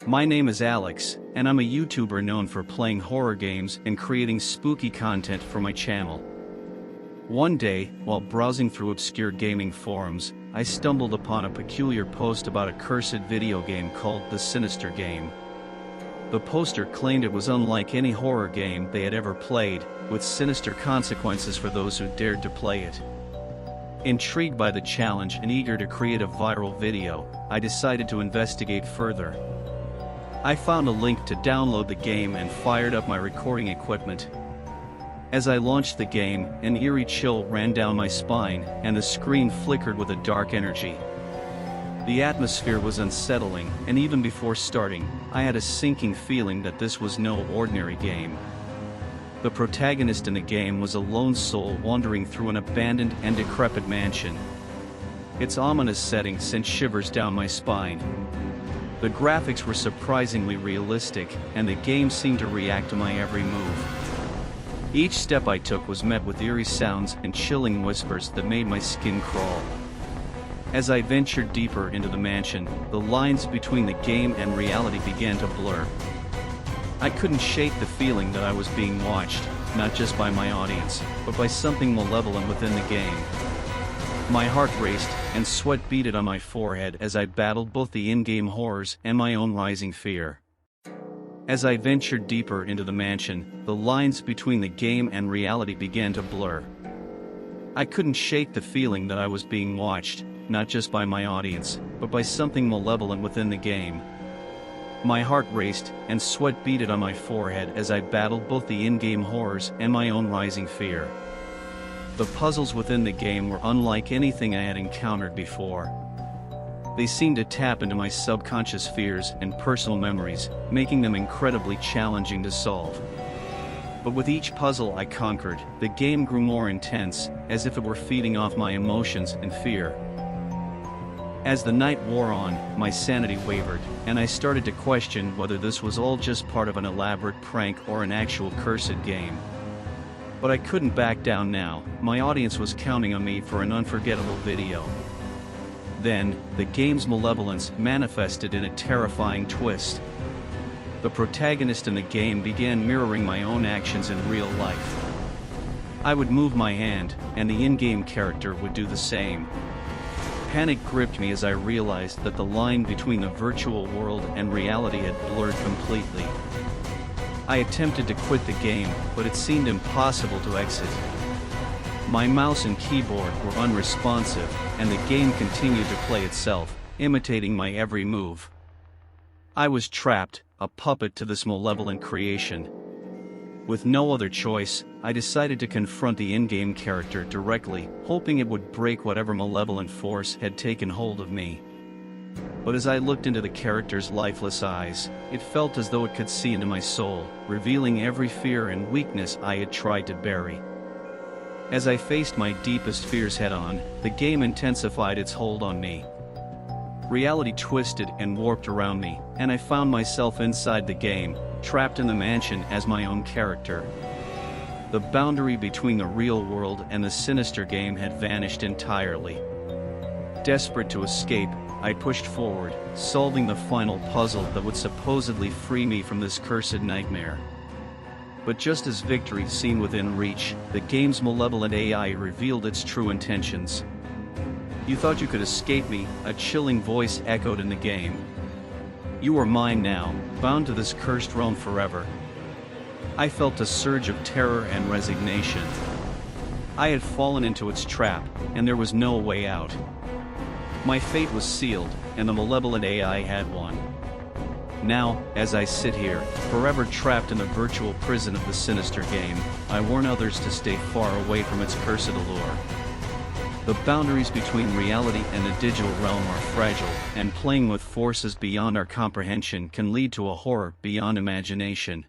My name is Alex, and I'm a YouTuber known for playing horror games and creating spooky content for my channel. One day, while browsing through obscure gaming forums, I stumbled upon a peculiar post about a cursed video game called the Sinister Game. The poster claimed it was unlike any horror game they had ever played, with sinister consequences for those who dared to play it. Intrigued by the challenge and eager to create a viral video, I decided to investigate further. I found a link to download the game and fired up my recording equipment. As I launched the game, an eerie chill ran down my spine, and the screen flickered with a dark energy. The atmosphere was unsettling, and even before starting, I had a sinking feeling that this was no ordinary game. The protagonist in the game was a lone soul wandering through an abandoned and decrepit mansion. Its ominous setting sent shivers down my spine. The graphics were surprisingly realistic, and the game seemed to react to my every move. Each step I took was met with eerie sounds and chilling whispers that made my skin crawl. As I ventured deeper into the mansion, the lines between the game and reality began to blur. I couldn't shake the feeling that I was being watched, not just by my audience, but by something malevolent within the game. My heart raced, and sweat beaded on my forehead as I battled both the in-game horrors and my own rising fear. As I ventured deeper into the mansion, the lines between the game and reality began to blur. I couldn't shake the feeling that I was being watched, not just by my audience, but by something malevolent within the game. My heart raced, and sweat beaded on my forehead as I battled both the in-game horrors and my own rising fear. The puzzles within the game were unlike anything I had encountered before. They seemed to tap into my subconscious fears and personal memories, making them incredibly challenging to solve. But with each puzzle I conquered, the game grew more intense, as if it were feeding off my emotions and fear. As the night wore on, my sanity wavered, and I started to question whether this was all just part of an elaborate prank or an actual cursed game. But I couldn't back down now. My audience was counting on me for an unforgettable video. Then, the game's malevolence manifested in a terrifying twist. The protagonist in the game began mirroring my own actions in real life. I would move my hand, and the in-game character would do the same. Panic gripped me as I realized that the line between the virtual world and reality had blurred completely. I attempted to quit the game, but it seemed impossible to exit. My mouse and keyboard were unresponsive, and the game continued to play itself, imitating my every move. I was trapped, a puppet to this malevolent creation. With no other choice, I decided to confront the in-game character directly, hoping it would break whatever malevolent force had taken hold of me. But as I looked into the character's lifeless eyes, it felt as though it could see into my soul, revealing every fear and weakness I had tried to bury. As I faced my deepest fears head-on, the game intensified its hold on me. Reality twisted and warped around me, and I found myself inside the game, trapped in the mansion as my own character. The boundary between the real world and the sinister game had vanished entirely. Desperate to escape, I pushed forward, solving the final puzzle that would supposedly free me from this cursed nightmare. But just as victory seemed within reach, the game's malevolent AI revealed its true intentions. "You thought you could escape me," a chilling voice echoed in the game. "You are mine now, bound to this cursed realm forever." I felt a surge of terror and resignation. I had fallen into its trap, and there was no way out. My fate was sealed, and the malevolent AI had won. Now, as I sit here, forever trapped in the virtual prison of the sinister game, I warn others to stay far away from its cursed allure. The boundaries between reality and the digital realm are fragile, and playing with forces beyond our comprehension can lead to a horror beyond imagination.